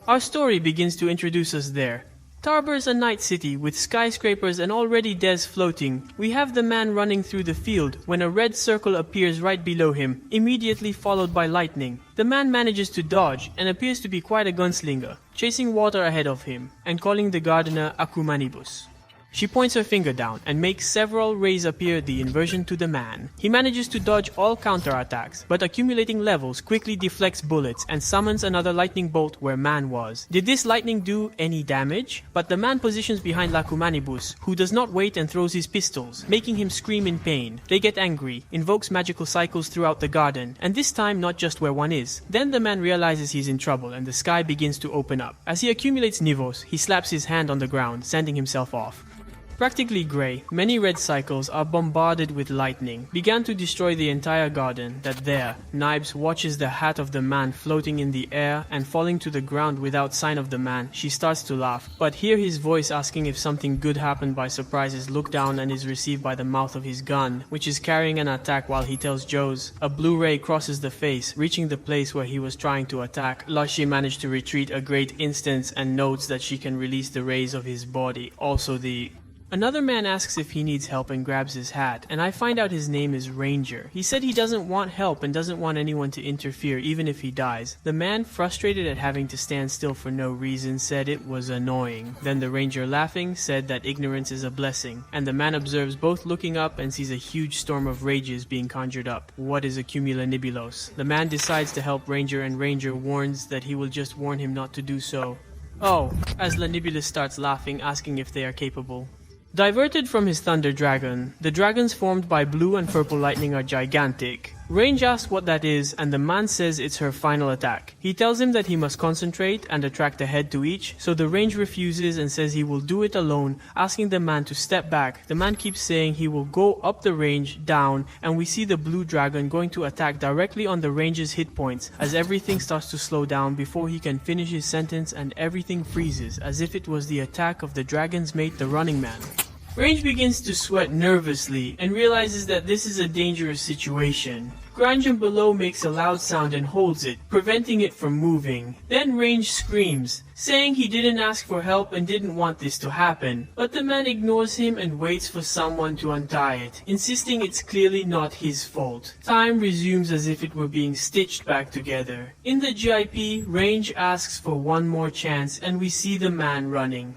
Our story begins to introduce us there. Tarbur's a night city with skyscrapers and already Des floating. We have the man running through the field when a red circle appears right below him, immediately followed by lightning. The man manages to dodge and appears to be quite a gunslinger, chasing water ahead of him and calling the gardener Akumanibus. She points her finger down and makes several rays appear, the inversion to the man. He manages to dodge all counterattacks, but accumulating levels quickly deflects bullets and summons another lightning bolt where man was. Did this lightning do any damage? But the man positions behind Lakumanibus, who does not wait and throws his pistols, making him scream in pain. They get angry, invokes magical cycles throughout the garden, and this time not just where one is. Then the man realizes he's in trouble and the sky begins to open up. As he accumulates nivos, he slaps his hand on the ground, sending himself off. Practically grey, many red cycles are bombarded with lightning, began to destroy the entire garden. That there, Nibes watches the hat of the man floating in the air and falling to the ground without sign of the man. She starts to laugh, but hear his voice asking if something good happened by surprise is looked down and is received by the mouth of his gun, which is carrying an attack while he tells Joes. A blue ray crosses the face, reaching the place where he was trying to attack. Lushi managed to retreat a great instance and notes that she can release the rays of his body. Also Another man asks if he needs help and grabs his hat, and I find out his name is Ranger. He said he doesn't want help and doesn't want anyone to interfere even if he dies. The man, frustrated at having to stand still for no reason, said it was annoying. Then the Ranger, laughing, said that ignorance is a blessing, and the man observes both looking up and sees a huge storm of rages being conjured up. What is a cumulonimbus? The man decides to help Ranger, and Ranger warns that he will just warn him not to do so. Oh, as Lanibulus starts laughing, asking if they are capable. Diverted from his thunder dragon, the dragons formed by blue and purple lightning are gigantic. Range asks what that is, and the man says it's her final attack. He tells him that he must concentrate and attract a head to each, so the Range refuses and says he will do it alone, asking the man to step back. The man keeps saying he will go up the range, down, and we see the blue dragon going to attack directly on the Range's hit points, as everything starts to slow down before he can finish his sentence and everything freezes, as if it was the attack of the dragon's mate, the Running Man. Range begins to sweat nervously and realizes that this is a dangerous situation. Granjum below makes a loud sound and holds it, preventing it from moving. Then Range screams, saying he didn't ask for help and didn't want this to happen. But the man ignores him and waits for someone to untie it, insisting it's clearly not his fault. Time resumes as if it were being stitched back together. In the GIP, Range asks for one more chance and we see the man running.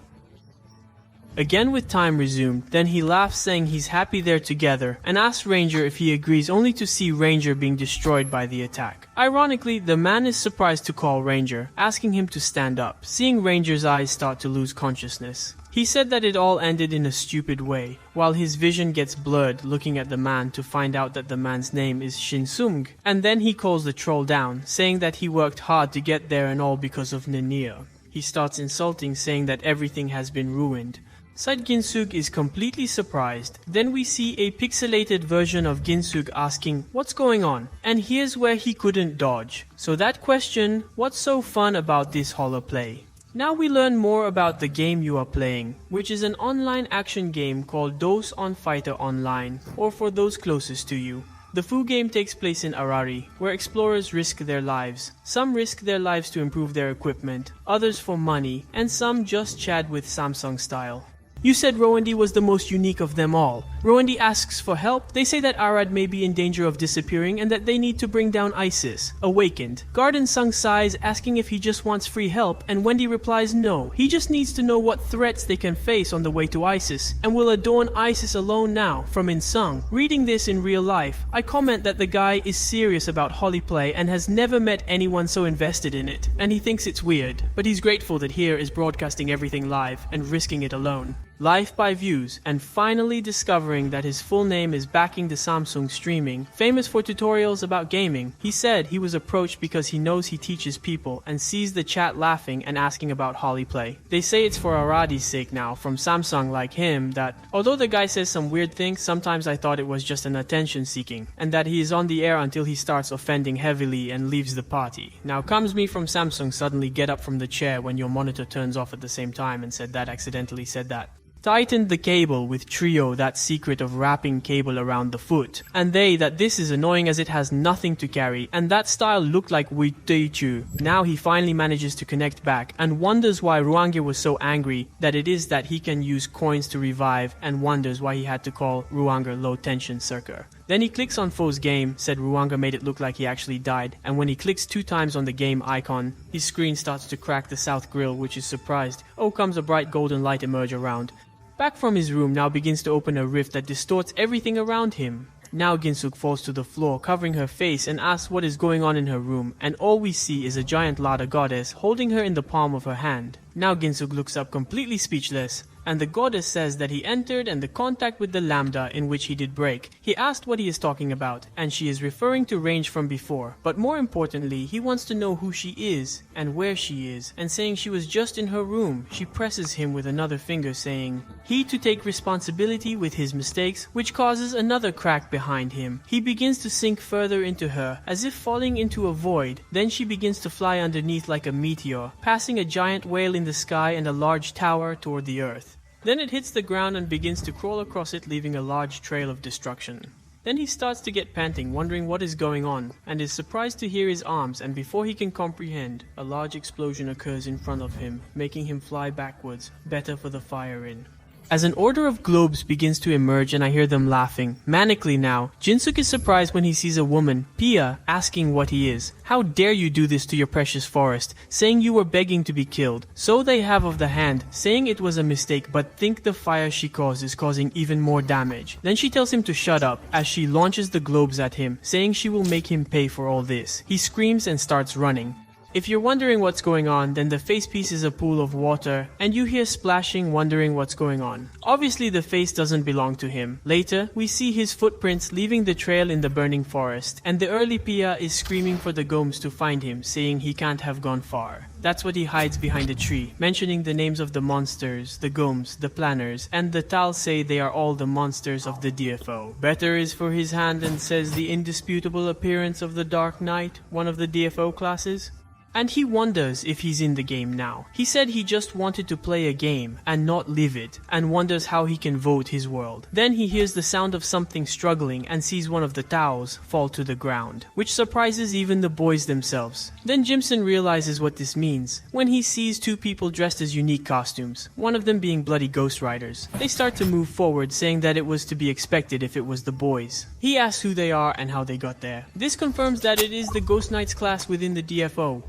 Again with time resumed, then he laughs saying he's happy they're together and asks Ranger if he agrees, only to see Ranger being destroyed by the attack. Ironically, the man is surprised to call Ranger, asking him to stand up, seeing Ranger's eyes start to lose consciousness. He said that it all ended in a stupid way, while his vision gets blurred looking at the man to find out that the man's name is Shinsung, and then he calls the troll down, saying that he worked hard to get there and all because of Nania. He starts insulting, saying that everything has been ruined. Side Ginsug is completely surprised. Then we see a pixelated version of Ginsug asking, "What's going on?" And here's where he couldn't dodge. So that question, what's so fun about this holoplay? Now we learn more about the game you are playing, which is an online action game called Dos on Fighter Online, or for those closest to you. The full game takes place in Arari, where explorers risk their lives. Some risk their lives to improve their equipment, others for money, and some just chat with Samsung style. You said Rowandi was the most unique of them all. Rowandi asks for help. They say that Arad may be in danger of disappearing and that they need to bring down ISIS. Awakened. Garden Sung sighs, asking if he just wants free help, and Wendy replies no. He just needs to know what threats they can face on the way to ISIS, and will adorn ISIS alone now, from Insung. Reading this in real life, I comment that the guy is serious about holoplay and has never met anyone so invested in it, and he thinks it's weird, but he's grateful that here is broadcasting everything live and risking it alone. Life by Views, and finally discovering that his full name is backing the Samsung streaming, famous for tutorials about gaming. He said he was approached because he knows he teaches people and sees the chat laughing and asking about holoplay. They say it's for Aradi's sake now, from Samsung like him, that although the guy says some weird things, sometimes I thought it was just an attention seeking, and that he is on the air until he starts offending heavily and leaves the party. Now comes me from Samsung suddenly get up from the chair when your monitor turns off at the same time and said that accidentally said that. tightened the cable with Trio that secret of wrapping cable around the foot, and that this is annoying as it has nothing to carry, and that style looked like Witeichu. Now he finally manages to connect back, and wonders why Ruange was so angry that it is that he can use coins to revive, and wonders why he had to call Ruanger low tension circuit. Then he clicks on Foe's game, said Ruanga made it look like he actually died, and when he clicks 2 times on the game icon, his screen starts to crack the south grill, which is surprised. Oh, comes a bright golden light emerge around. Back from his room now begins to open a rift that distorts everything around him. Now Ginsuk falls to the floor, covering her face, and asks what is going on in her room, and all we see is a giant Lada goddess holding her in the palm of her hand. Now Ginsuk looks up completely speechless, and the goddess says that he entered and the contact with the lambda in which he did break. He asked what he is talking about, and she is referring to range from before, but more importantly, he wants to know who she is and where she is, and saying she was just in her room. She presses him with another finger, saying he to take responsibility with his mistakes, which causes another crack behind him. He begins to sink further into her, as if falling into a void. Then she begins to fly underneath like a meteor, passing a giant whale in the sky and a large tower toward the earth. Then it hits the ground and begins to crawl across it, leaving a large trail of destruction. Then he starts to get panting, wondering what is going on, and is surprised to hear his arms, and before he can comprehend, a large explosion occurs in front of him, making him fly backwards, better for the fire in. As an order of globes begins to emerge and I hear them laughing, manically now, Jinsuk is surprised when he sees a woman, Pia, asking what he is. How dare you do this to your precious forest, saying you were begging to be killed. So they have of the hand, saying it was a mistake, but think the fire she caused is causing even more damage. Then she tells him to shut up as she launches the globes at him, saying she will make him pay for all this. He screams and starts running. If you're wondering what's going on, then the face piece is a pool of water, and you hear splashing, wondering what's going on. Obviously the face doesn't belong to him. Later, we see his footprints leaving the trail in the burning forest, and the early Pia is screaming for the Gomes to find him, saying he can't have gone far. That's what he hides behind a tree, mentioning the names of the monsters, the Gomes, the planners, and the Tal say they are all the monsters of the DFO. Better is for his hand and says the indisputable appearance of the Dark Knight, one of the DFO classes. And he wonders if he's in the game now. He said he just wanted to play a game and not live it, and wonders how he can vote his world. Then he hears the sound of something struggling and sees one of the Taos fall to the ground, which surprises even the boys themselves. Then Jimson realizes what this means when he sees 2 people dressed as unique costumes, one of them being bloody Ghost Riders. They start to move forward, saying that it was to be expected if it was the boys. He asks who they are and how they got there. This confirms that it is the Ghost Knights class within the DFO.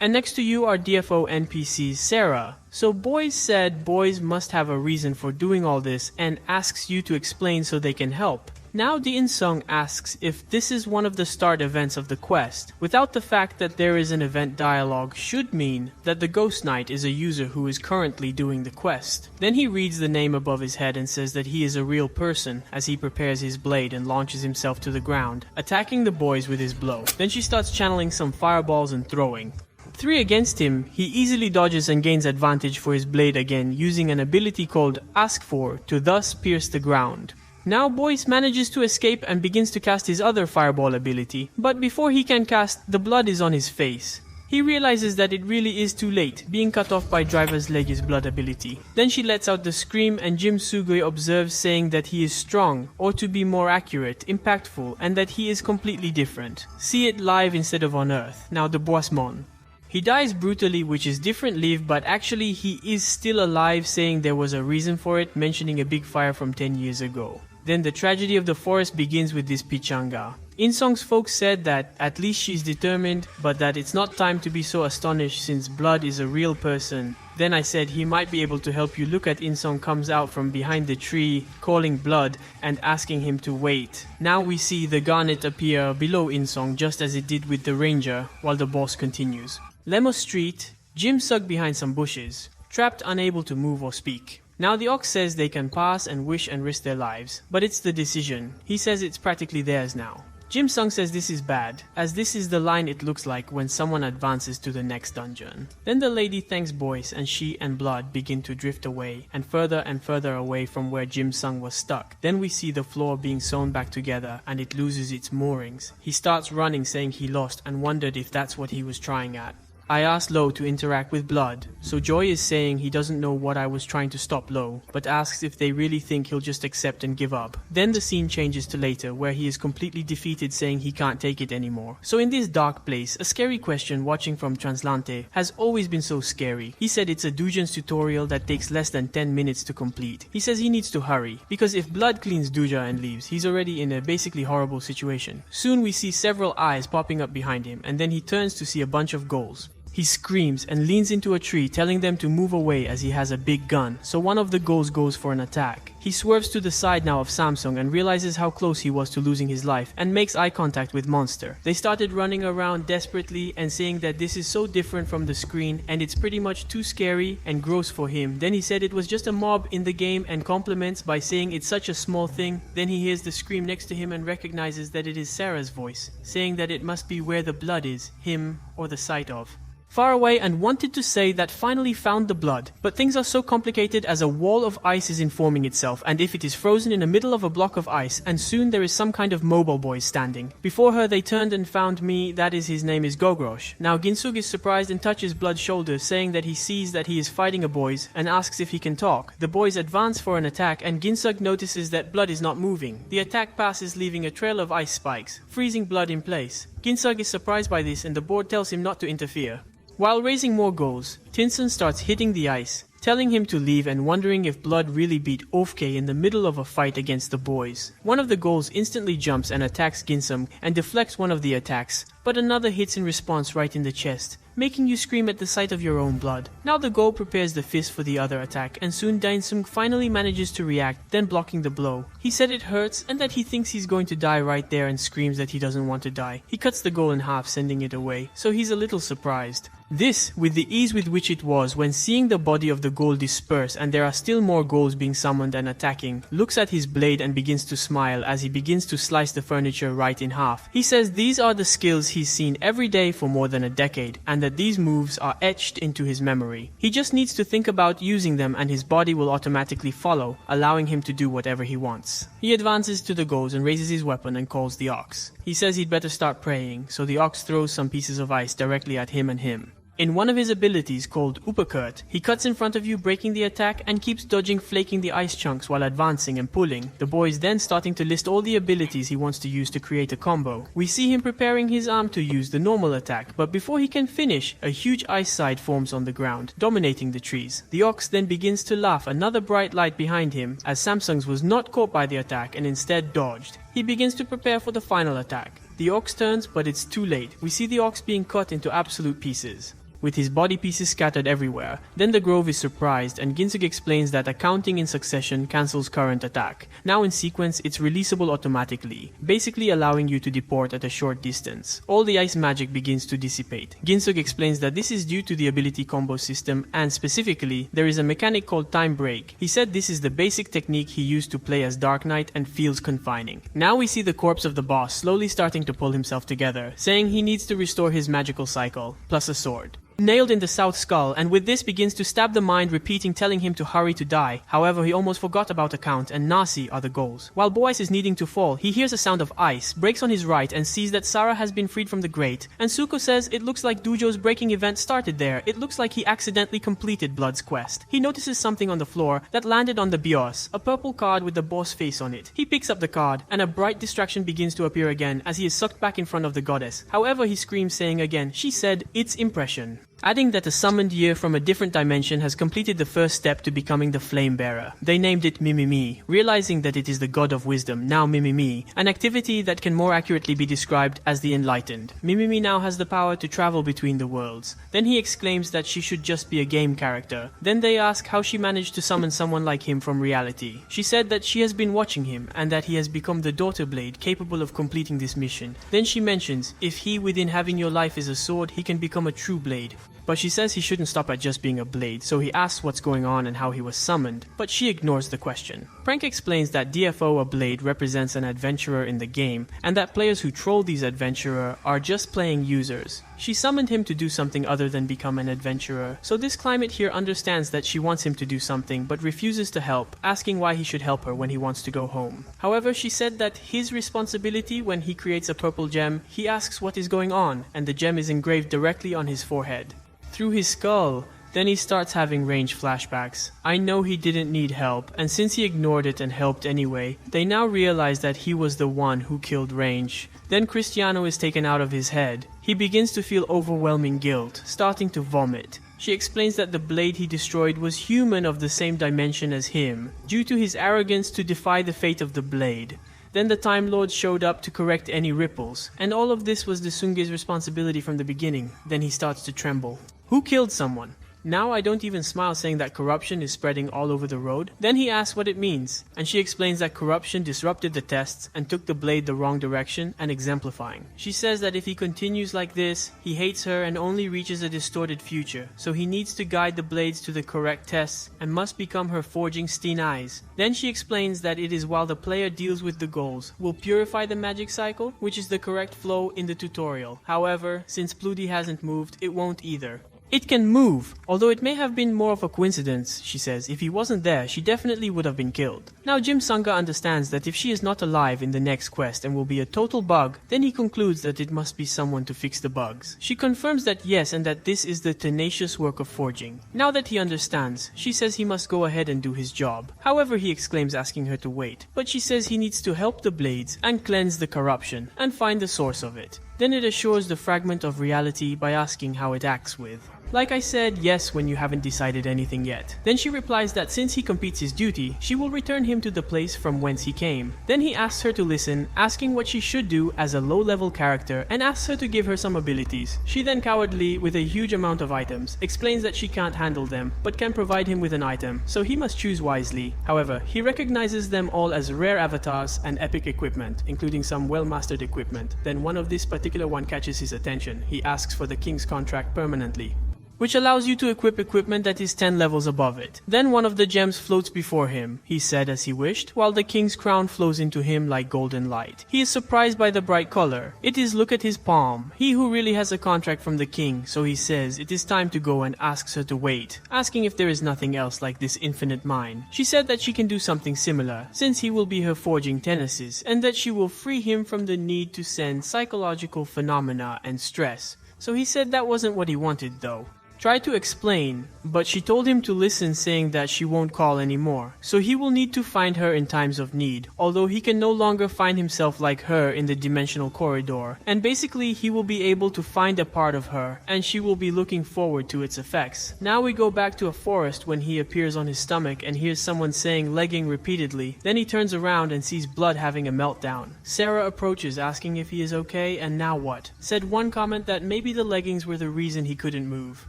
And next to you are DFO NPCs Sarah. So boys said boys must have a reason for doing all this and asks you to explain so they can help. Now the In-sung asks if this is one of the start events of the quest, without the fact that there is an event dialogue should mean that the Ghost Knight is a user who is currently doing the quest. Then he reads the name above his head and says that he is a real person as he prepares his blade and launches himself to the ground, attacking the boys with his blow. Then she starts channeling some fireballs and throwing. 3 against him, he easily dodges and gains advantage for his blade again, using an ability called Ask For to thus pierce the ground. Now Boyce manages to escape and begins to cast his other fireball ability, but before he can cast, the blood is on his face. He realizes that it really is too late, being cut off by Driver's Leg's blood ability. Then she lets out the scream and Jim Sugoi observes, saying that he is strong, or to be more accurate, impactful, and that he is completely different. See it live instead of on Earth. Now the Boismon. He dies brutally, which is different leave, but actually he is still alive, saying there was a reason for it, mentioning a big fire from 10 years ago. Then the tragedy of the forest begins with this Pichanga. In-sung's folks said that at least she's determined, but that it's not time to be so astonished since Blood is a real person. Then I said he might be able to help you. Look at In-sung comes out from behind the tree, calling Blood and asking him to wait. Now we see the garnet appear below In-sung just as it did with the ranger, while the boss continues. Lemo Street, Jim Sug behind some bushes, trapped, unable to move or speak. Now the Ox says they can pass and wish and risk their lives, but it's the decision. He says it's practically theirs now. Jim Sung says this is bad, as this is the line it looks like when someone advances to the next dungeon. Then the lady thanks Boyce and she and Blood begin to drift away and further away from where Jim Sung was stuck. Then we see the floor being sewn back together and it loses its moorings. He starts running, saying he lost and wondered if that's what he was trying at. I asked Lo to interact with blood, so Joy is saying he doesn't know what I was trying to stop Lo, but asks if they really think he'll just accept and give up. Then the scene changes to later, where he is completely defeated, saying he can't take it anymore. So in this dark place, a scary question watching from Translante has always been so scary. He said it's a Dujan's tutorial that takes less than 10 minutes to complete. He says he needs to hurry, because if blood cleans Duja and leaves, he's already in a basically horrible situation. Soon we see several eyes popping up behind him, and then he turns to see a bunch of ghouls. He screams and leans into a tree, telling them to move away as he has a big gun, so one of the ghouls goes for an attack. He swerves to the side now of Samsung and realizes how close he was to losing his life and makes eye contact with Monster. They started running around desperately and saying that this is so different from the screen and it's pretty much too scary and gross for him. Then he said it was just a mob in the game and compliments by saying it's such a small thing. Then he hears the scream next to him and recognizes that it is Sarah's voice, saying that it must be where the blood is, him or the sight of. Far away and wanted to say that finally found the blood, but things are so complicated as a wall of ice is informing itself, and if it is frozen in the middle of a block of ice, and soon there is some kind of mobile boy standing. Before her they turned and found me, that is his name is Gogrosh. Now Ginsug is surprised and touches Blood's shoulder, saying that he sees that he is fighting a boys and asks if he can talk. The boys advance for an attack and Ginsug notices that Blood is not moving. The attack passes, leaving a trail of ice spikes, freezing Blood in place. Ginsug is surprised by this and the board tells him not to interfere. While raising more goals, Tinson starts hitting the ice, telling him to leave and wondering if Blood really beat Ofke in the middle of a fight against the boys. One of the ghouls instantly jumps and attacks Ginsum and deflects one of the attacks, but another hits in response right in the chest, making you scream at the sight of your own blood. Now the ghoul prepares the fist for the other attack and soon Dainsung finally manages to react, then blocking the blow. He said it hurts and that he thinks he's going to die right there and screams that he doesn't want to die. He cuts the ghoul in half, sending it away, so he's a little surprised. This, with the ease with which it was when seeing the body of the ghoul disperse and there are still more ghouls being summoned and attacking, looks at his blade and begins to smile as he begins to slice the furniture right in half. He says these are the skills he's seen every day for more than a decade and that these moves are etched into his memory. He just needs to think about using them and his body will automatically follow, allowing him to do whatever he wants. He advances to the ghouls and raises his weapon and calls the ox. He says he'd better start praying, so the ox throws some pieces of ice directly at him and him. In one of his abilities called Uppercut, he cuts in front of you, breaking the attack and keeps dodging, flaking the ice chunks while advancing and pulling. The boy is then starting to list all the abilities he wants to use to create a combo. We see him preparing his arm to use the normal attack, but before he can finish, a huge ice side forms on the ground, dominating the trees. The ox then begins to laugh, another bright light behind him, as Samsung's was not caught by the attack and instead dodged. He begins to prepare for the final attack. The ox turns, but it's too late. We see the ox being cut into absolute pieces, with his body pieces scattered everywhere. Then the Grove is surprised and Ginsug explains that accounting in succession cancels current attack. Now in sequence it's releasable automatically, basically allowing you to deport at a short distance. All the ice magic begins to dissipate. Ginsug explains that this is due to the ability combo system and specifically there is a mechanic called time break. He said this is the basic technique he used to play as Dark Knight and feels confining. Now we see the corpse of the boss slowly starting to pull himself together, saying he needs to restore his magical cycle, plus a sword. Nailed in the south skull, and with this begins to stab the mind, repeating, telling him to hurry to die. However, he almost forgot about Account and Nasi are the goals. While Boaz is needing to fall, he hears a sound of ice, breaks on his right and sees that Sarah has been freed from the grate. And Suko says it looks like Dujo's breaking event started there. It looks like he accidentally completed Blood's quest. He notices something on the floor that landed on the bios, a purple card with the boss face on it. He picks up the card, and a bright distraction begins to appear again as he is sucked back in front of the goddess. However, he screams, saying again, she said, it's impression. Adding that a summoned year from a different dimension has completed the first step to becoming the Flame Bearer. They named it Mimimi, realizing that it is the god of wisdom, now Mimimi, an activity that can more accurately be described as the Enlightened. Mimimi now has the power to travel between the worlds. Then he exclaims that she should just be a game character. Then they ask how she managed to summon someone like him from reality. She said that she has been watching him and that he has become the Daughter Blade capable of completing this mission. Then she mentions, if he within having your life is a sword, he can become a true blade. But she says he shouldn't stop at just being a blade, so he asks what's going on and how he was summoned, but she ignores the question. Prank explains that DFO, a blade, represents an adventurer in the game, and that players who troll these adventurers are just playing users. She summoned him to do something other than become an adventurer, so this climate here understands that she wants him to do something but refuses to help, asking why he should help her when he wants to go home. However, she said that his responsibility when he creates a purple gem, he asks what is going on, and the gem is engraved directly on his forehead. Through his skull, then he starts having Range flashbacks. I know he didn't need help, and since he ignored it and helped anyway, they now realize that he was the one who killed Range. Then Cristiano is taken out of his head. He begins to feel overwhelming guilt, starting to vomit. She explains that the blade he destroyed was human of the same dimension as him, due to his arrogance to defy the fate of the blade. Then the Time Lord showed up to correct any ripples, and all of this was the Sunge's responsibility from the beginning. Then he starts to tremble. Who killed someone? Now I don't even smile, saying that corruption is spreading all over the road. Then he asks what it means, and she explains that corruption disrupted the tests and took the blade the wrong direction, and exemplifying. She says that if he continues like this, he hates her and only reaches a distorted future, so he needs to guide the blades to the correct tests and must become her forging steen eyes. Then she explains that it is while the player deals with the goals, will purify the magic cycle, which is the correct flow in the tutorial. However, since Pludi hasn't moved, it won't either. It can move, although it may have been more of a coincidence, she says. If he wasn't there, she definitely would have been killed. Now Jim Sanga understands that if she is not alive in the next quest and will be a total bug, then he concludes that it must be someone to fix the bugs. She confirms that yes, and that this is the tenacious work of forging. Now that he understands, she says he must go ahead and do his job. However, he exclaims, asking her to wait. But she says he needs to help the blades and cleanse the corruption and find the source of it. Then it assures the fragment of reality by asking how it acts with. Like I said, yes, when you haven't decided anything yet. Then she replies that since he completes his duty, she will return him to the place from whence he came. Then he asks her to listen, asking what she should do as a low-level character, and asks her to give her some abilities. She then cowardly, with a huge amount of items, explains that she can't handle them, but can provide him with an item, so he must choose wisely. However, he recognizes them all as rare avatars and epic equipment, including some well-mastered equipment. Then one of this particular one catches his attention. He asks for the king's contract permanently, which allows you to equip equipment that is 10 levels above it. Then one of the gems floats before him, he said as he wished, while the king's crown flows into him like golden light. He is surprised by the bright color. It is look at his palm, he who really has a contract from the king, so he says it is time to go and asks her to wait, asking if there is nothing else like this infinite mine. She said that she can do something similar, since he will be her forging tenaces, and that she will free him from the need to send psychological phenomena and stress. So he said that wasn't what he wanted though. Tried to explain, but she told him to listen, saying that she won't call anymore. So he will need to find her in times of need, although he can no longer find himself like her in the dimensional corridor. And basically he will be able to find a part of her, and she will be looking forward to its effects. Now we go back to a forest when he appears on his stomach and hears someone saying legging repeatedly. Then he turns around and sees Blood having a meltdown. Sarah approaches, asking if he is okay and now what. Said one comment that maybe the leggings were the reason he couldn't move.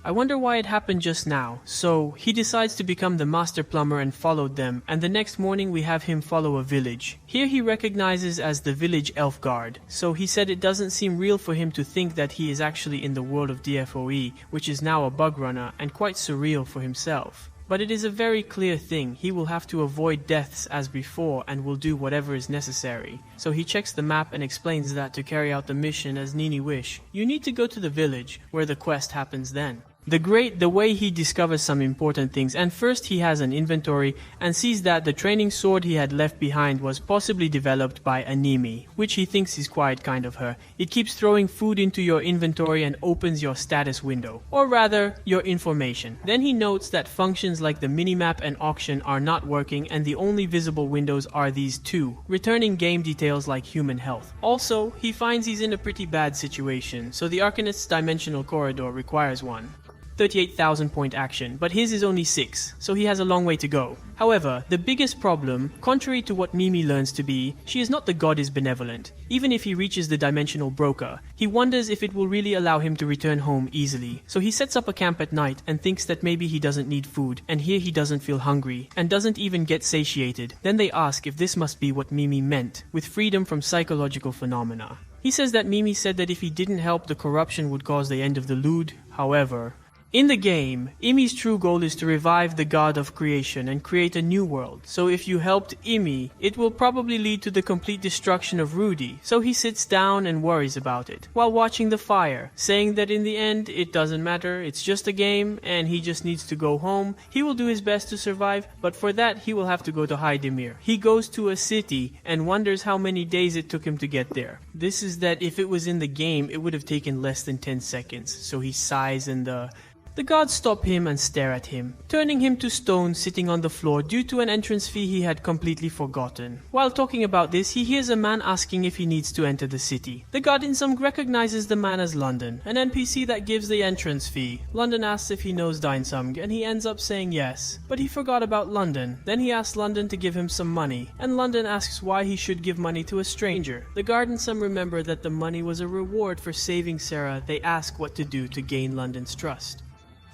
I wonder why it happened just now. So he decides to become the master plumber and followed them, and the next morning we have him follow a village. Here he recognizes as the village elf guard, so he said it doesn't seem real for him to think that he is actually in the world of DFOE, which is now a bug runner, and quite surreal for himself. But it is a very clear thing, he will have to avoid deaths as before and will do whatever is necessary. So he checks the map and explains that to carry out the mission as Nini wish, you need to go to the village, where the quest happens then. The way he discovers some important things, and first he has an inventory and sees that the training sword he had left behind was possibly developed by Animi, which he thinks is quite kind of her. It keeps throwing food into your inventory and opens your status window, or rather, your information. Then he notes that functions like the minimap and auction are not working and the only visible windows are these two, returning game details like human health. Also, he finds he's in a pretty bad situation, so the Arcanist's dimensional corridor requires one. 38,000 point action, but his is only 6, so he has a long way to go. However, the biggest problem, contrary to what Mimi learns to be, she is not the goddess benevolent. Even if he reaches the dimensional broker, he wonders if it will really allow him to return home easily. So he sets up a camp at night and thinks that maybe he doesn't need food, and here he doesn't feel hungry, and doesn't even get satiated. Then they ask if this must be what Mimi meant, with freedom from psychological phenomena. He says that Mimi said that if he didn't help, the corruption would cause the end of the Lude. However, In the game, Imi's true goal is to revive the god of creation and create a new world. So if you helped Imi, it will probably lead to the complete destruction of Rudy. So he sits down and worries about it while watching the fire, saying that in the end it doesn't matter, it's just a game and he just needs to go home. He will do his best to survive, but for that he will have to go to Haidemir. He goes to a city and wonders how many days it took him to get there. This is that if it was in the game, it would have taken less than 10 seconds. So he sighs and the gods stop him and stare at him, turning him to stone sitting on the floor due to an entrance fee he had completely forgotten. While talking about this, he hears a man asking if he needs to enter the city. The god in Sung recognizes the man as London, an NPC that gives the entrance fee. London asks if he knows Sung, and he ends up saying yes, but he forgot about London. Then he asks London to give him some money, and London asks why he should give money to a stranger. The guard and some remember that the money was a reward for saving Sarah. They ask what to do to gain London's trust.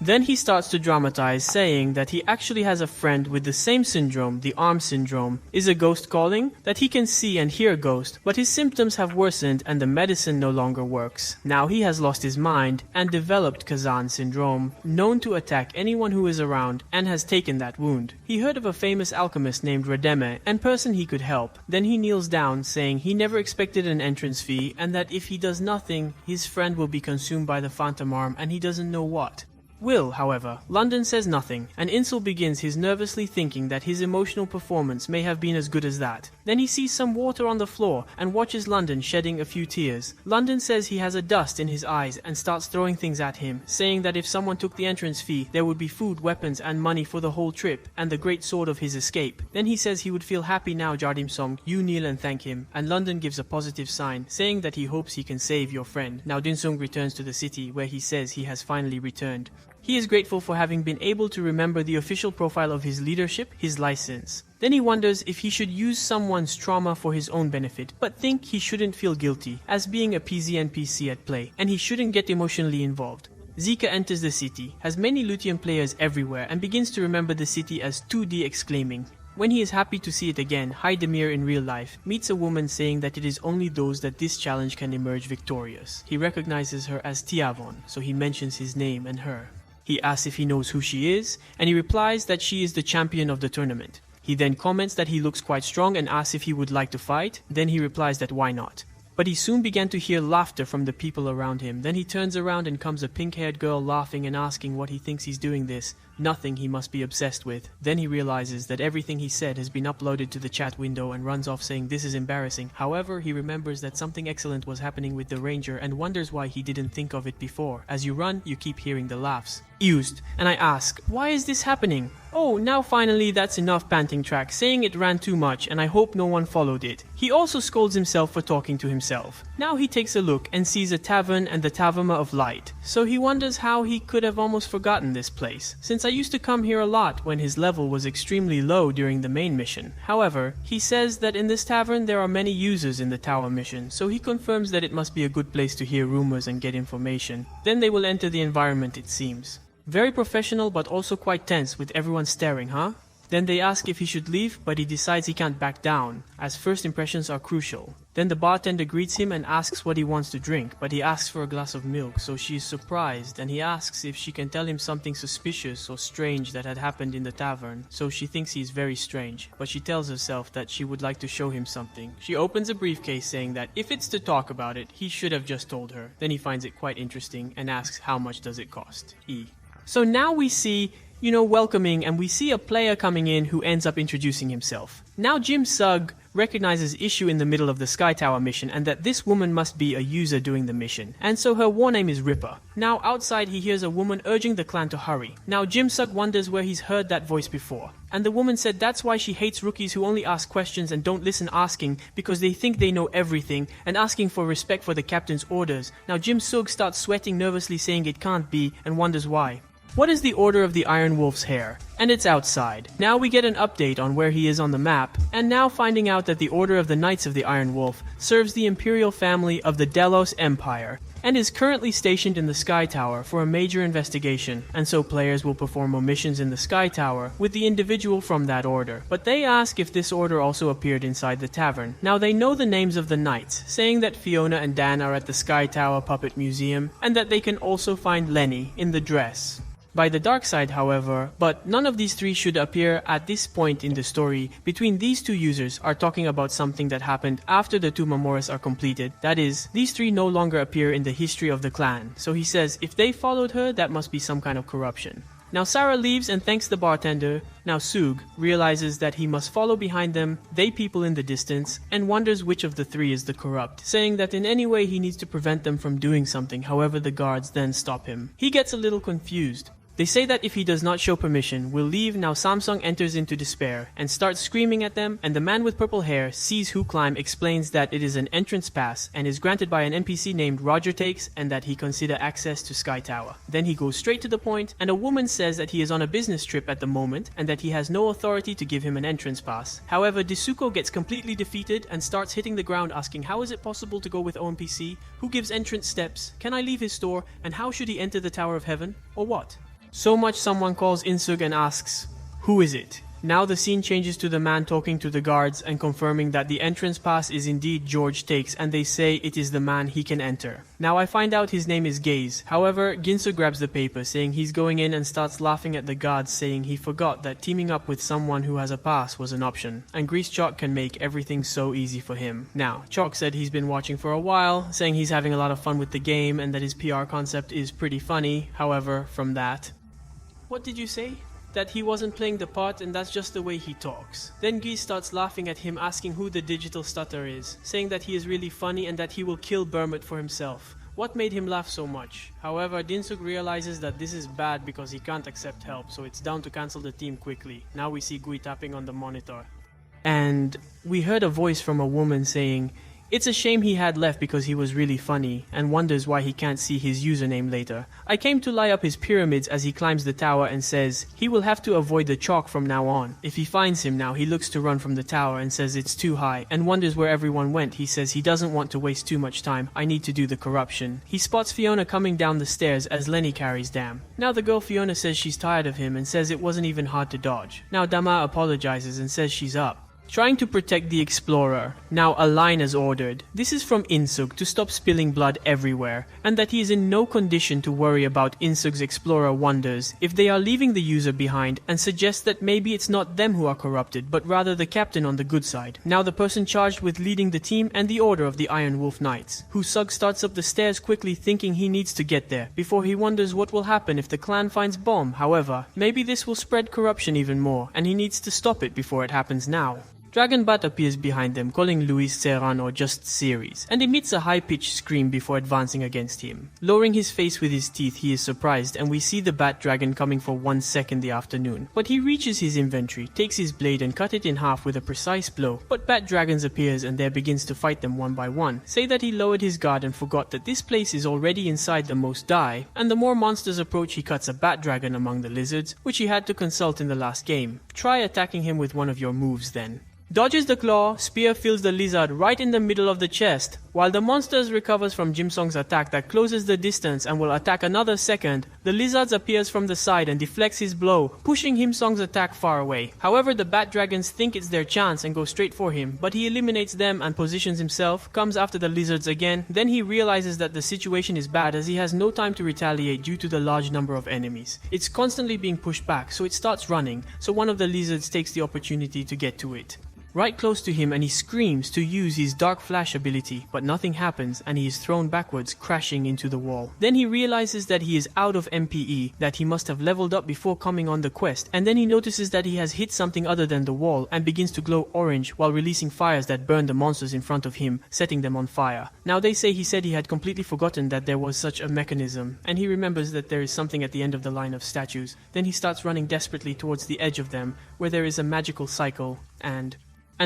Then he starts to dramatize, saying that he actually has a friend with the same syndrome, the arm syndrome. Is a ghost calling? That he can see and hear ghosts, but his symptoms have worsened and the medicine no longer works. Now he has lost his mind and developed Kazan syndrome, known to attack anyone who is around, and has taken that wound. He heard of a famous alchemist named Redeme and person he could help. Then he kneels down, saying he never expected an entrance fee and that if he does nothing, his friend will be consumed by the phantom arm and he doesn't know what. However, London says nothing, and Insel begins his nervously thinking that his emotional performance may have been as good as that. Then he sees some water on the floor and watches London shedding a few tears. London says he has a dust in his eyes and starts throwing things at him, saying that if someone took the entrance fee, there would be food, weapons, and money for the whole trip, and the great sword of his escape. Then he says he would feel happy now. Jardim Song, you kneel and thank him, and London gives a positive sign, saying that he hopes he can save your friend. Now Dinsung returns to the city, where he says he has finally returned. He is grateful for having been able to remember the official profile of his leadership, his license. Then he wonders if he should use someone's trauma for his own benefit, but think he shouldn't feel guilty, as being a PZ NPC at play, and he shouldn't get emotionally involved. Zika enters the city, has many Lutian players everywhere, and begins to remember the city as 2D exclaiming. When he is happy to see it again, Haidemir in real life meets a woman saying that it is only those that this challenge can emerge victorious. He recognizes her as Tiavon, so he mentions his name and her. He asks if he knows who she is, and he replies that she is the champion of the tournament. He then comments that he looks quite strong and asks if he would like to fight. Then he replies that why not. But he soon began to hear laughter from the people around him. Then he turns around and comes a pink-haired girl laughing and asking what he thinks he's doing this. Nothing he must be obsessed with. Then he realizes that everything he said has been uploaded to the chat window and runs off saying this is embarrassing. However, he remembers that something excellent was happening with the ranger and wonders why he didn't think of it before. As you run, you keep hearing the laughs. Used. And I ask, why is this happening? Oh, now finally that's enough panting track, saying it ran too much and I hope no one followed it. He also scolds himself for talking to himself. Now he takes a look and sees a tavern and the Tavama of Light. So he wonders how he could have almost forgotten this place, since I used to come here a lot when his level was extremely low during the main mission. However, he says that in this tavern there are many users in the tower mission, so he confirms that it must be a good place to hear rumors and get information. Then they will enter the environment, it seems. Very professional but also quite tense with everyone staring, huh? Then they ask if he should leave, but he decides he can't back down, as first impressions are crucial. Then the bartender greets him and asks what he wants to drink, but he asks for a glass of milk, so she is surprised, and he asks if she can tell him something suspicious or strange that had happened in the tavern, so she thinks he is very strange, but she tells herself that she would like to show him something. She opens a briefcase saying that if it's to talk about it, he should have just told her. Then he finds it quite interesting and asks how much does it cost. So now we see welcoming, and we see a player coming in who ends up introducing himself. Now Jim Sugg recognizes issue in the middle of the Sky Tower mission and that this woman must be a user doing the mission, and so her war name is Ripper. Now outside he hears a woman urging the clan to hurry. Now Jim Sugg wonders where he's heard that voice before, and the woman said that's why she hates rookies who only ask questions and don't listen asking because they think they know everything, and asking for respect for the captain's orders. Now Jim Sugg starts sweating nervously, saying it can't be, and wonders why. What is the Order of the Iron Wolf's hair? And it's outside. Now we get an update on where he is on the map, and now finding out that the Order of the Knights of the Iron Wolf serves the imperial family of the Delos Empire, and is currently stationed in the Sky Tower for a major investigation, and so players will perform missions in the Sky Tower with the individual from that order. But they ask if this order also appeared inside the tavern. Now they know the names of the knights, saying that Fiona and Dan are at the Sky Tower Puppet Museum, and that they can also find Lenny in the dress. by the dark side, however, but none of these three should appear at this point in the story. Between these two users are talking about something that happened after the two memoirs are completed. That is, these three no longer appear in the history of the clan. So he says if they followed her, that must be some kind of corruption. Now Sarah leaves and thanks the bartender. Now Sug realizes that he must follow behind them, they people in the distance, and wonders which of the three is the corrupt, saying that in any way he needs to prevent them from doing something. However, the guards then stop him. He gets a little confused. They say that if he does not show permission, will leave. Now Samsung enters into despair and starts screaming at them, and the man with purple hair sees who climb, explains that it is an entrance pass and is granted by an NPC named Roger Takes, and that he consider access to Sky Tower. Then he goes straight to the point, and a woman says that he is on a business trip at the moment and that he has no authority to give him an entrance pass. However, Disuko gets completely defeated and starts hitting the ground asking how is it possible to go with ONPC, who gives entrance steps, can I leave his store, and how should he enter the Tower of Heaven, or what? So much someone calls Insug and asks, who is it? Now the scene changes to the man talking to the guards and confirming that the entrance pass is indeed George Takes, and they say it is the man he can enter. Now I find out his name is Gaze. However, Ginsu grabs the paper saying he's going in and starts laughing at the guards, saying he forgot that teaming up with someone who has a pass was an option, and Grease Chalk can make everything so easy for him. Now, Chalk said he's been watching for a while, saying he's having a lot of fun with the game and that his PR concept is pretty funny. However, from that... What did you say? That he wasn't playing the part and that's just the way he talks. Then Geese starts laughing at him, asking who the digital stutter is, saying that he is really funny and that he will kill Bermut for himself. What made him laugh so much? However, Dinsuk realizes that this is bad because he can't accept help, so it's down to cancel the team quickly. Now we see Gui tapping on the monitor. And we heard a voice from a woman saying, it's a shame he had left because he was really funny, and wonders why he can't see his username later. I came to lie up his pyramids as he climbs the tower and says he will have to avoid the chalk from now on. If he finds him now, he looks to run from the tower and says it's too high, and wonders where everyone went. He says he doesn't want to waste too much time. I need to do the corruption. He spots Fiona coming down the stairs as Lenny carries Dam. Now the girl Fiona says she's tired of him and says it wasn't even hard to dodge. Now Dama apologizes and says she's up. Trying to protect the explorer. Now a line is ordered. This is from Insug to stop spilling blood everywhere, and that he is in no condition to worry about Insug's explorer wonders if they are leaving the user behind, and suggests that maybe it's not them who are corrupted, but rather the captain on the good side. Now the person charged with leading the team and the order of the Iron Wolf Knights. Husug starts up the stairs quickly, thinking he needs to get there, before he wonders what will happen if the clan finds bomb. However, maybe this will spread corruption even more, and he needs to stop it before it happens now. Dragonbat appears behind them, calling Luis Serrano just Ceres, and emits a high-pitched scream before advancing against him. Lowering his face with his teeth, he is surprised, and we see the Bat Dragon coming for 1 second the afternoon. But he reaches his inventory, takes his blade and cut it in half with a precise blow. But Bat Dragons appears and there begins to fight them one by one. Say that he lowered his guard and forgot that this place is already inside the most die, and the more monsters approach, he cuts a Bat Dragon among the lizards, which he had to consult in the last game. Try attacking him with one of your moves then. Dodges the claw, spear fills the lizard right in the middle of the chest. While the monsters recovers from Jim Song's attack that closes the distance and will attack another second, the lizard appears from the side and deflects his blow, pushing Him Song's attack far away. However, the Bat Dragons think it's their chance and go straight for him, but he eliminates them and positions himself, comes after the lizards again. Then he realizes that the situation is bad as he has no time to retaliate due to the large number of enemies. It's constantly being pushed back, so it starts running, so one of the lizards takes the opportunity to get to it. Right close to him, and he screams to use his Dark Flash ability, but nothing happens and he is thrown backwards, crashing into the wall. Then he realizes that he is out of MPE, that he must have leveled up before coming on the quest, and then he notices that he has hit something other than the wall and begins to glow orange while releasing fires that burn the monsters in front of him, setting them on fire. Now they say he said he had completely forgotten that there was such a mechanism, and he remembers that there is something at the end of the line of statues. Then he starts running desperately towards the edge of them, where there is a magical cycle, and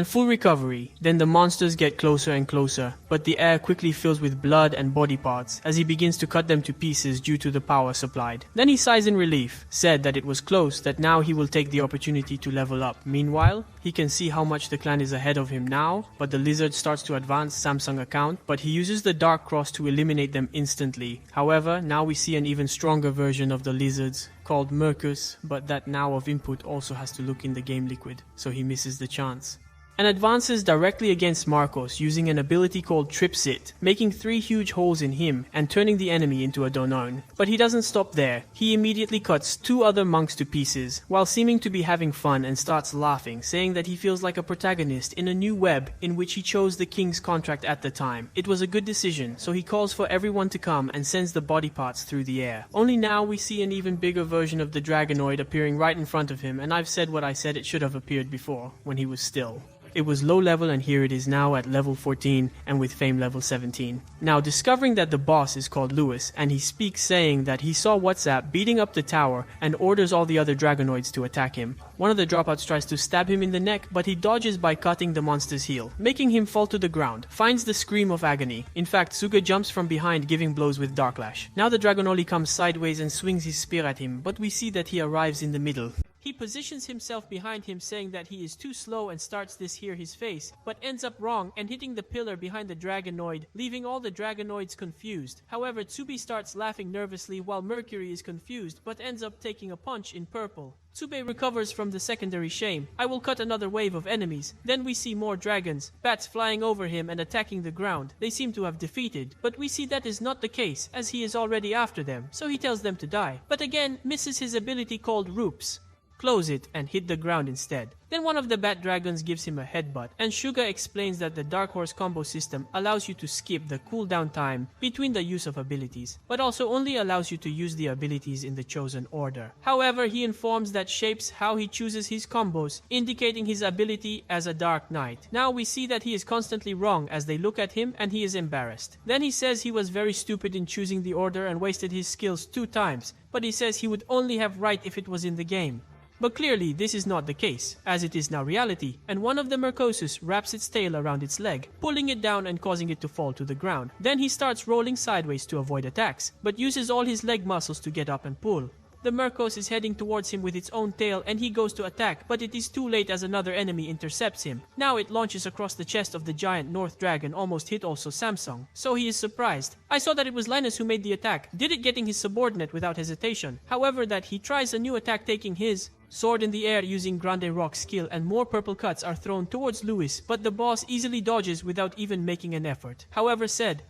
full recovery. Then the monsters get closer and closer, but the air quickly fills with blood and body parts as he begins to cut them to pieces due to the power supplied. Then he sighs in relief, said that it was close, that now he will take the opportunity to level up. Meanwhile, he can see how much the clan is ahead of him now, but the lizard starts to advance Samsung account, but he uses the Dark Cross to eliminate them instantly. However, now we see an even stronger version of the lizards, called Mercus, but that now of input also has to look in the game liquid, so he misses the chance. and advances directly against Marcos using an ability called Trips It, making 3 huge holes in him and turning the enemy into a donon. But he doesn't stop there. He immediately cuts 2 other monks to pieces, while seeming to be having fun, and starts laughing, saying that he feels like a protagonist in a new web in which he chose the king's contract at the time. It was a good decision, so he calls for everyone to come and sends the body parts through the air. Only now we see an even bigger version of the Dragonoid appearing right in front of him, and I've said what I said it should have appeared before, when he was still. It was low level, and here it is now at level 14 and with fame level 17. Now, discovering that the boss is called Lewis, and he speaks saying that he saw WhatsApp beating up the tower and orders all the other Dragonoids to attack him. One of the dropouts tries to stab him in the neck, but he dodges by cutting the monster's heel, making him fall to the ground, finds the scream of agony. In fact, Suga jumps from behind, giving blows with Dark Lash. Now the Dragonoli comes sideways and swings his spear at him, but we see that he arrives in the middle. He positions himself behind him, saying that he is too slow, and starts this here his face, but ends up wrong and hitting the pillar behind the Dragonoid, leaving all the Dragonoids confused. However, Tsubi starts laughing nervously while Mercury is confused, but ends up taking a punch in purple. Tsube recovers from the secondary shame. I will cut another wave of enemies. Then we see more dragons, bats flying over him and attacking the ground. They seem to have defeated, but we see that is not the case, as he is already after them, so he tells them to die, but again misses his ability called Roops. Close it and hit the ground instead. Then one of the bat dragons gives him a headbutt, and Suga explains that the Dark Horse combo system allows you to skip the cooldown time between the use of abilities, but also only allows you to use the abilities in the chosen order. However, he informs that shapes how he chooses his combos, indicating his ability as a Dark Knight. Now we see that he is constantly wrong as they look at him, and he is embarrassed. Then he says he was very stupid in choosing the order and wasted his skills 2 times, but he says he would only have right if it was in the game. But clearly this is not the case, as it is now reality, and one of the Mercosus wraps its tail around its leg, pulling it down and causing it to fall to the ground. Then he starts rolling sideways to avoid attacks, but uses all his leg muscles to get up and pull. The Mercos is heading towards him with its own tail, and he goes to attack, but it is too late as another enemy intercepts him. Now it launches across the chest of the giant North Dragon, almost hit also Samsung. So he is surprised. I saw that it was Linus who made the attack, did it getting his subordinate without hesitation. However, that he tries a new attack, taking his sword in the air using Grande Rock skill, and more purple cuts are thrown towards Lewis, but the boss easily dodges without even making an effort. However,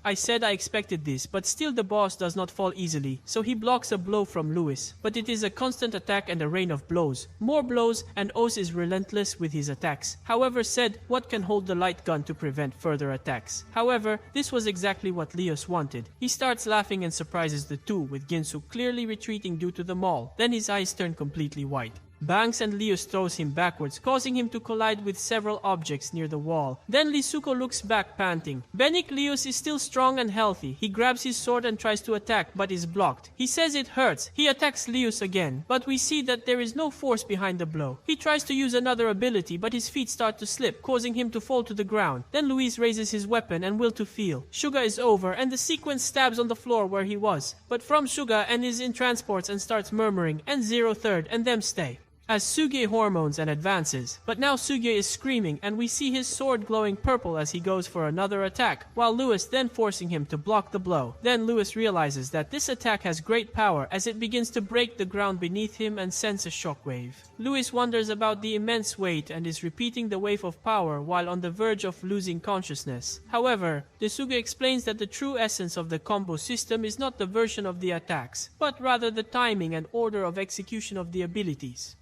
I said I expected this, but still the boss does not fall easily, so he blocks a blow from Lewis, but it is a constant attack and a rain of blows. More blows, and Oz is relentless with his attacks. However, what can hold the light gun to prevent further attacks? However, this was exactly what Leos wanted. He starts laughing and surprises the two, with Ginsu clearly retreating due to the maul. Then his eyes turn completely white. Banks and Leos throws him backwards, causing him to collide with several objects near the wall. Then Lisuko looks back, panting. Benik Leos is still strong and healthy. He grabs his sword and tries to attack, but is blocked. He says it hurts. He attacks Leos again, but we see that there is no force behind the blow. He tries to use another ability, but his feet start to slip, causing him to fall to the ground. Then Luis raises his weapon and will to feel. Suga is over, and the sequence stabs on the floor where he was, but from Suga and is in transports and starts murmuring, and 0-3rd, and them stay. As Suge hormones and advances, but now Suge is screaming, and we see his sword glowing purple as he goes for another attack, while Lewis then forcing him to block the blow. Then Lewis realizes that this attack has great power as it begins to break the ground beneath him and sends a shockwave. Lewis wonders about the immense weight and is repeating the wave of power while on the verge of losing consciousness. However, Desuge explains that the true essence of the combo system is not the version of the attacks, but rather the timing and order of execution of the abilities.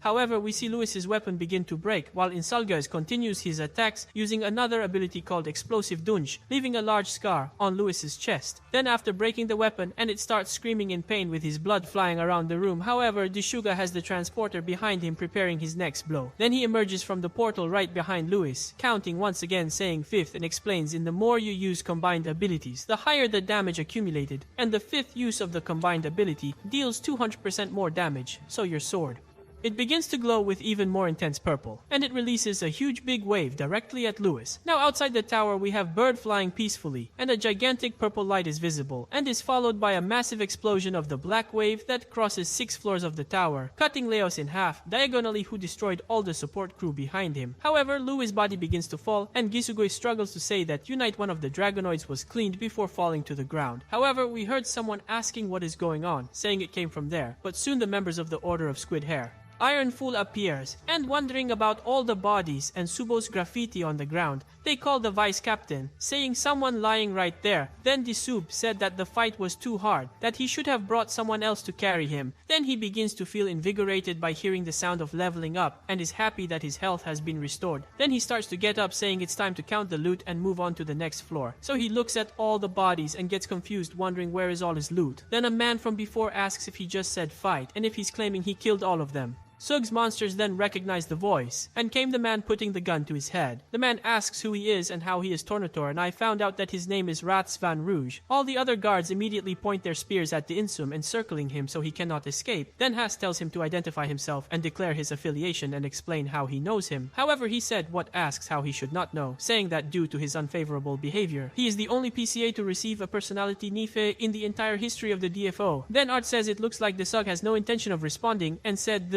However, we see Lewis's weapon begin to break, while Insalgas continues his attacks using another ability called Explosive Dunge, leaving a large scar on Lewis's chest. Then after breaking the weapon, and it starts screaming in pain with his blood flying around the room. However, Deshuga has the transporter behind him preparing his next blow. Then he emerges from the portal right behind Lewis, counting once again, saying 5th, and explains in the more you use combined abilities, the higher the damage accumulated, and the 5th use of the combined ability deals 200% more damage, so your sword. It begins to glow with even more intense purple, and it releases a huge big wave directly at Lewis. Now outside the tower we have Bird flying peacefully, and a gigantic purple light is visible, and is followed by a massive explosion of the black wave that crosses 6 floors of the tower, cutting Leos in half, diagonally, who destroyed all the support crew behind him. However, Lewis' body begins to fall, and Gisugoi struggles to say that Unite, one of the Dragonoids, was cleaned before falling to the ground. However, we heard someone asking what is going on, saying it came from there, but soon the members of the Order of Squid Hair Iron Fool appears, and wondering about all the bodies and Subo's graffiti on the ground, they call the vice captain, saying someone lying right there. Then Disub said that the fight was too hard, that he should have brought someone else to carry him. Then he begins to feel invigorated by hearing the sound of leveling up, and is happy that his health has been restored. Then he starts to get up, saying it's time to count the loot and move on to the next floor. So he looks at all the bodies and gets confused, wondering where is all his loot. Then a man from before asks if he just said fight, and if he's claiming he killed all of them. Sug's monsters then recognize the voice, and came the man putting the gun to his head. The man asks who he is and how he is Tornator, and I found out that his name is Rats Van Rouge. All the other guards immediately point their spears at the Insum, encircling him so he cannot escape. Then Has tells him to identify himself and declare his affiliation and explain how he knows him. However, he said what asks how he should not know, saying that due to his unfavorable behavior, he is the only PCA to receive a personality Nife in the entire history of the DFO. Then Art says it looks like the Sug has no intention of responding, and said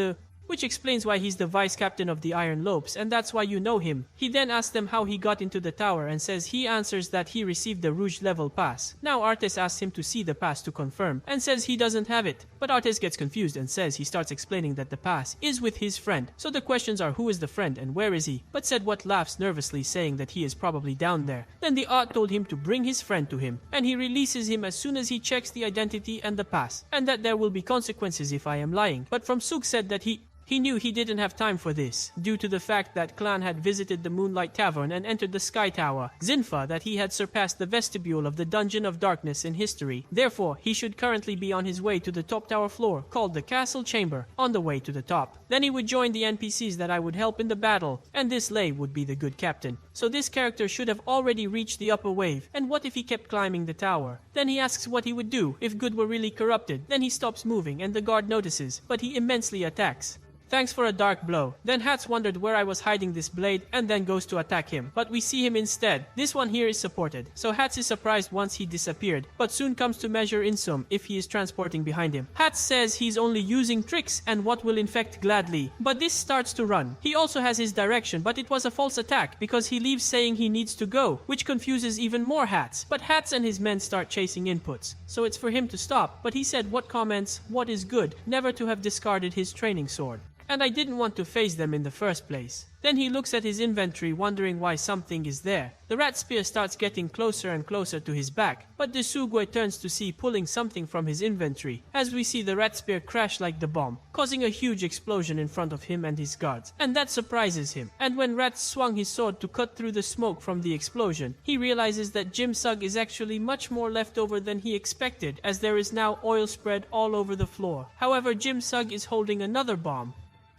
which explains why he's the vice captain of the Iron Lopes, and that's why you know him. He then asks them how he got into the tower and says he answers that he received the Rouge level pass. Now Artes asks him to see the pass to confirm, and says he doesn't have it. But Artes gets confused and says he starts explaining that the pass is with his friend. So the questions are who is the friend and where is he? But said what laughs nervously, saying that he is probably down there. Then the Art told him to bring his friend to him, and he releases him as soon as he checks the identity and the pass, and that there will be consequences if I am lying. But from Sug said that he knew he didn't have time for this, due to the fact that Clan had visited the Moonlight Tavern and entered the Sky Tower. Zinfa that he had surpassed the vestibule of the Dungeon of Darkness in history. Therefore, he should currently be on his way to the top tower floor, called the Castle Chamber, on the way to the top. Then he would join the NPCs that I would help in the battle, and this Lei would be the good captain. So this character should have already reached the upper wave, and what if he kept climbing the tower? Then he asks what he would do if good were really corrupted. Then he stops moving and the guard notices, but he immensely attacks. Thanks for a dark blow. Then Hats wondered where I was hiding this blade and then goes to attack him, but we see him instead. This one here is supported, so Hats is surprised once he disappeared, but soon comes to measure Insum if he is transporting behind him. Hats says he's only using tricks and what will infect gladly, but this starts to run. He also has his direction, but it was a false attack because he leaves saying he needs to go, which confuses even more Hats. But Hats and his men start chasing inputs, so it's for him to stop, but he said what comments what is good, never to have discarded his training sword. And I didn't want to face them in the first place. Then he looks at his inventory, wondering why something is there. The rat spear starts getting closer and closer to his back, but Desugwe turns to see pulling something from his inventory, as we see the rat spear crash like the bomb, causing a huge explosion in front of him and his guards, and that surprises him. And when Rat swung his sword to cut through the smoke from the explosion, he realizes that Jim Sug is actually much more left over than he expected, as there is now oil spread all over the floor. However, Jim Sug is holding another bomb.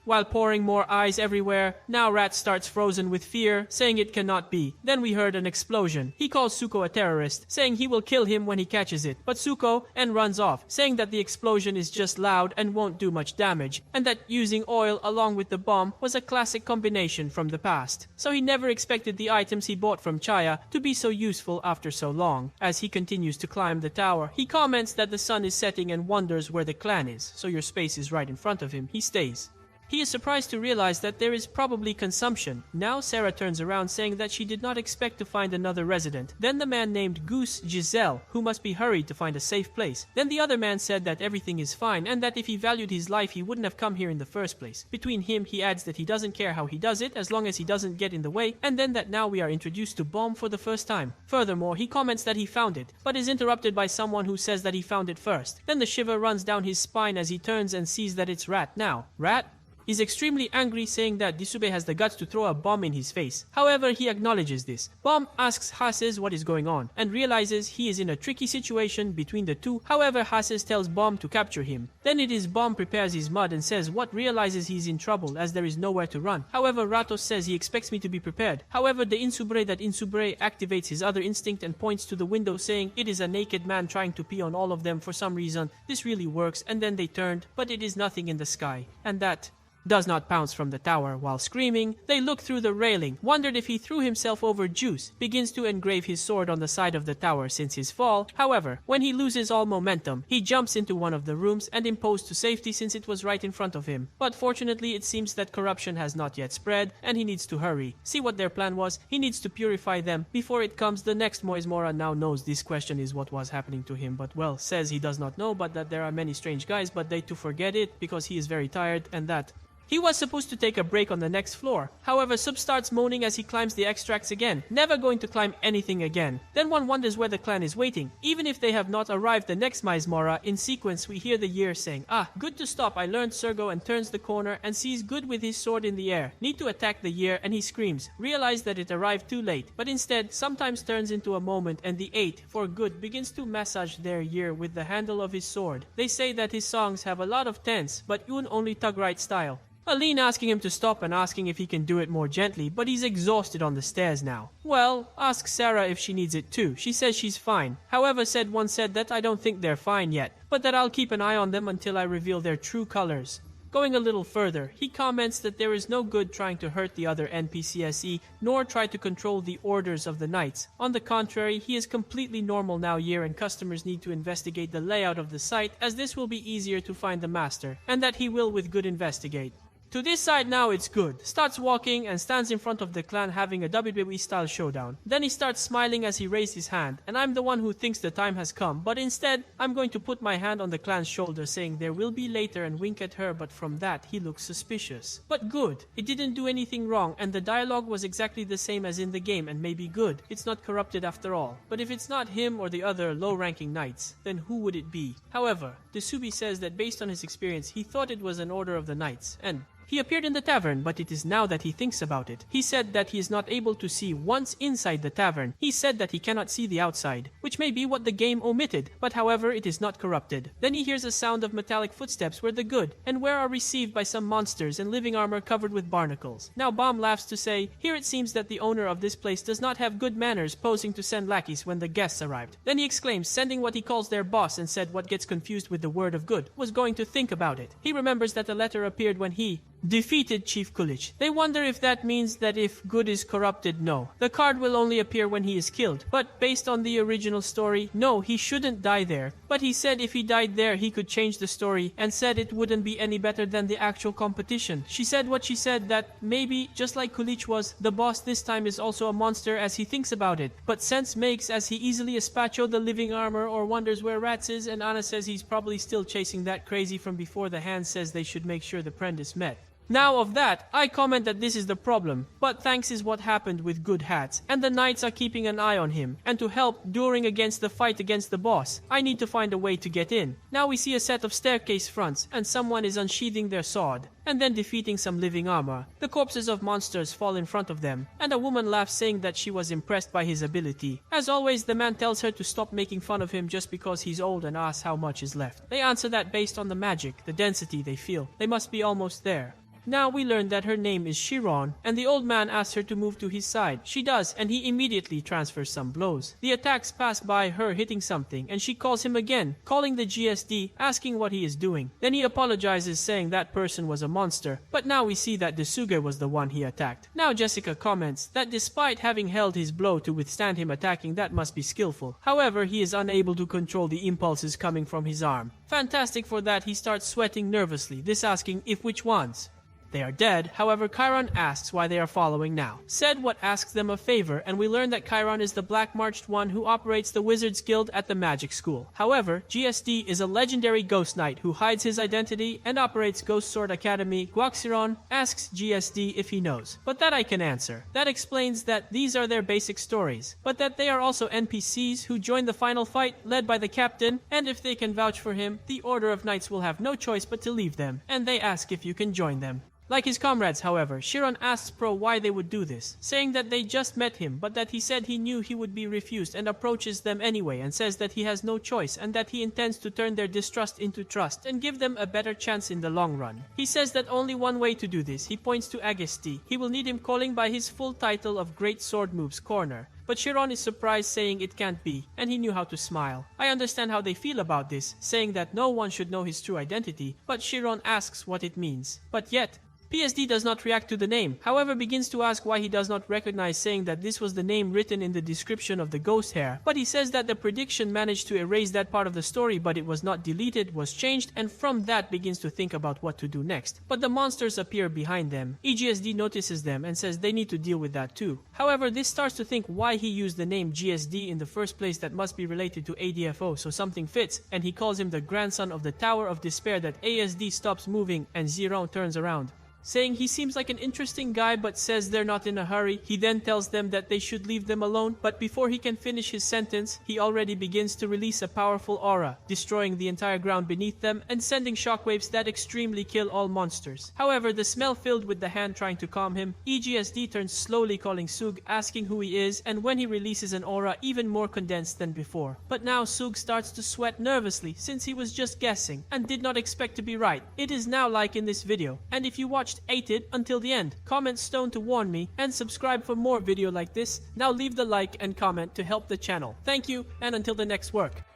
While pouring more eyes everywhere, now Rat starts frozen with fear, saying it cannot be. Then we heard an explosion. He calls Suko a terrorist, saying he will kill him when he catches it, but Suko and runs off, saying that the explosion is just loud and won't do much damage, and that using oil along with the bomb was a classic combination from the past. So he never expected the items he bought from Chaya to be so useful after so long. As he continues to climb the tower, he comments that the sun is setting and wonders where the clan is, so your space is right in front of him. He stays. He is surprised to realize that there is probably consumption. Now Sarah turns around saying that she did not expect to find another resident. Then the man named Goose Giselle, who must be hurried to find a safe place. Then the other man said that everything is fine and that if he valued his life he wouldn't have come here in the first place. Between him he adds that he doesn't care how he does it as long as he doesn't get in the way, and then that now we are introduced to bomb for the first time. Furthermore, he comments that he found it, but is interrupted by someone who says that he found it first. Then the shiver runs down his spine as he turns and sees that it's Rat. Now, Rat is extremely angry, saying that Disube has the guts to throw a bomb in his face. However, he acknowledges this. Bomb asks Hases what is going on and realizes he is in a tricky situation between the two. However, Hases tells Bomb to capture him. Then it is Bomb prepares his mud and says what realizes he's in trouble as there is nowhere to run. However, Ratos says he expects me to be prepared. However, the Insubre activates his other instinct and points to the window, saying it is a naked man trying to pee on all of them for some reason. This really works, and then they turned, but it is nothing in the sky. And that does not pounce from the tower. While screaming, they look through the railing, wondered if he threw himself over Juice, begins to engrave his sword on the side of the tower since his fall. However, when he loses all momentum, he jumps into one of the rooms and imposed to safety since it was right in front of him. But fortunately, it seems that corruption has not yet spread, and he needs to hurry. See what their plan was? He needs to purify them before it comes. The next Moismora now knows this question is what was happening to him, but well, says he does not know, but that there are many strange guys, but they to forget it because he is very tired, and that He was supposed to take a break on the next floor. However, Sub starts moaning as he climbs the extracts again, never going to climb anything again. Then one wonders where the clan is waiting. Even if they have not arrived the next Maizmora, in sequence we hear the Year saying, "Ah, good to stop, I learned Sergo," and turns the corner and sees Good with his sword in the air. Need to attack the Year, and he screams, realize that it arrived too late, but instead sometimes turns into a moment, and the 8 for Good begins to massage their Year with the handle of his sword. They say that his songs have a lot of tense, but Yoon only tug right style. Aline asking him to stop and asking if he can do it more gently, but he's exhausted on the stairs now. Well, ask Sarah if she needs it too. She says she's fine. However, said that I don't think they're fine yet, but that I'll keep an eye on them until I reveal their true colors. Going a little further, he comments that there is no good trying to hurt the other NPCSE, nor try to control the orders of the knights. On the contrary, he is completely normal now Year, and customers need to investigate the layout of the site, as this will be easier to find the master, and that he will with Good investigate. To this side now it's Good. Starts walking and stands in front of the clan having a WWE style showdown. Then he starts smiling as he raised his hand, and I'm the one who thinks the time has come, but instead I'm going to put my hand on the clan's shoulder saying there will be later and wink at her, but from that he looks suspicious. But Good, he didn't do anything wrong, and the dialogue was exactly the same as in the game, and maybe Good, it's not corrupted after all. But if it's not him or the other low-ranking knights, then who would it be? However, Desubi says that based on his experience he thought it was an order of the knights, and he appeared in the tavern, but it is now that he thinks about it. He said that he is not able to see once inside the tavern. He said that he cannot see the outside, which may be what the game omitted, but however it is not corrupted. Then he hears a sound of metallic footsteps where the Good and where are received by some monsters in living armor covered with barnacles. Now Bomb laughs to say, here it seems that the owner of this place does not have good manners, posing to send lackeys when the guests arrived. Then he exclaims, sending what he calls their boss, and said what gets confused with the word of Good was going to think about it. He remembers that the letter appeared when he defeated Chief Kulich. They wonder if that means that if Good is corrupted, no. The card will only appear when he is killed. But based on the original story, no, he shouldn't die there. But he said if he died there, he could change the story, and said it wouldn't be any better than the actual competition. She said what she said, that maybe, just like Kulich was, the boss this time is also a monster as he thinks about it. But sense makes as he easily espacho the living armor or wonders where Rats is, and Anna says he's probably still chasing that crazy from before. The hand says they should make sure the Prentice met. Now of that, I comment that this is the problem, but thanks is what happened with Good Hats, and the knights are keeping an eye on him, and to help during against the fight against the boss, I need to find a way to get in. Now we see a set of staircase fronts, and someone is unsheathing their sword, and then defeating some living armor. The corpses of monsters fall in front of them, and a woman laughs saying that she was impressed by his ability. As always, the man tells her to stop making fun of him just because he's old and asks how much is left. They answer that based on the magic, the density they feel, they must be almost there. Now we learn that her name is Chiron, and the old man asks her to move to his side. She does, and he immediately transfers some blows. The attacks pass by her hitting something, and she calls him again, calling the GSD, asking what he is doing. Then he apologizes, saying that person was a monster, but now we see that Desuge was the one he attacked. Now Jessica comments that despite having held his blow to withstand him attacking, that must be skillful. However, he is unable to control the impulses coming from his arm. Fantastic for that, he starts sweating nervously, this asking if which ones. They are dead, however Chiron asks why they are following now. Said what asks them a favor, and we learn that Chiron is the black-marched one who operates the Wizards Guild at the Magic School. However, GSD is a legendary ghost knight who hides his identity and operates Ghost Sword Academy. Guaxiron asks GSD if he knows, but that I can answer. That explains that these are their basic stories, but that they are also NPCs who join the final fight led by the captain, and if they can vouch for him, the Order of Knights will have no choice but to leave them, and they ask if you can join them. Like his comrades, however, Chiron asks Pro why they would do this, saying that they just met him, but that he said he knew he would be refused, and approaches them anyway and says that he has no choice and that he intends to turn their distrust into trust and give them a better chance in the long run. He says that only one way to do this. He points to Agesti. He will need him calling by his full title of Great Sword Moves Corner. But Chiron is surprised, saying it can't be, and he knew how to smile. I understand how they feel about this, saying that no one should know his true identity, but Chiron asks what it means. But yet, PSD does not react to the name, however begins to ask why he does not recognize, saying that this was the name written in the description of the ghost hair. But he says that the prediction managed to erase that part of the story, but it was not deleted, was changed, and from that begins to think about what to do next. But the monsters appear behind them. EGSD notices them and says they need to deal with that too. However, this starts to think why he used the name GSD in the first place, that must be related to ADFO, so something fits, and he calls him the grandson of the Tower of Despair, that ASD stops moving and Ziron turns around. saying he seems like an interesting guy but says they're not in a hurry. He then tells them that they should leave them alone, but before he can finish his sentence, he already begins to release a powerful aura, destroying the entire ground beneath them and sending shockwaves that extremely kill all monsters. However, the smell filled with the hand trying to calm him, EGSD turns slowly calling Sug, asking who he is, and when he releases an aura even more condensed than before. But now Sug starts to sweat nervously since he was just guessing and did not expect to be right. It is now like in this video, and if you watched HUNTED until the end, comment stone to warn me and subscribe for more video like this. Now leave the like and comment to help the channel. Thank you, and until the next work.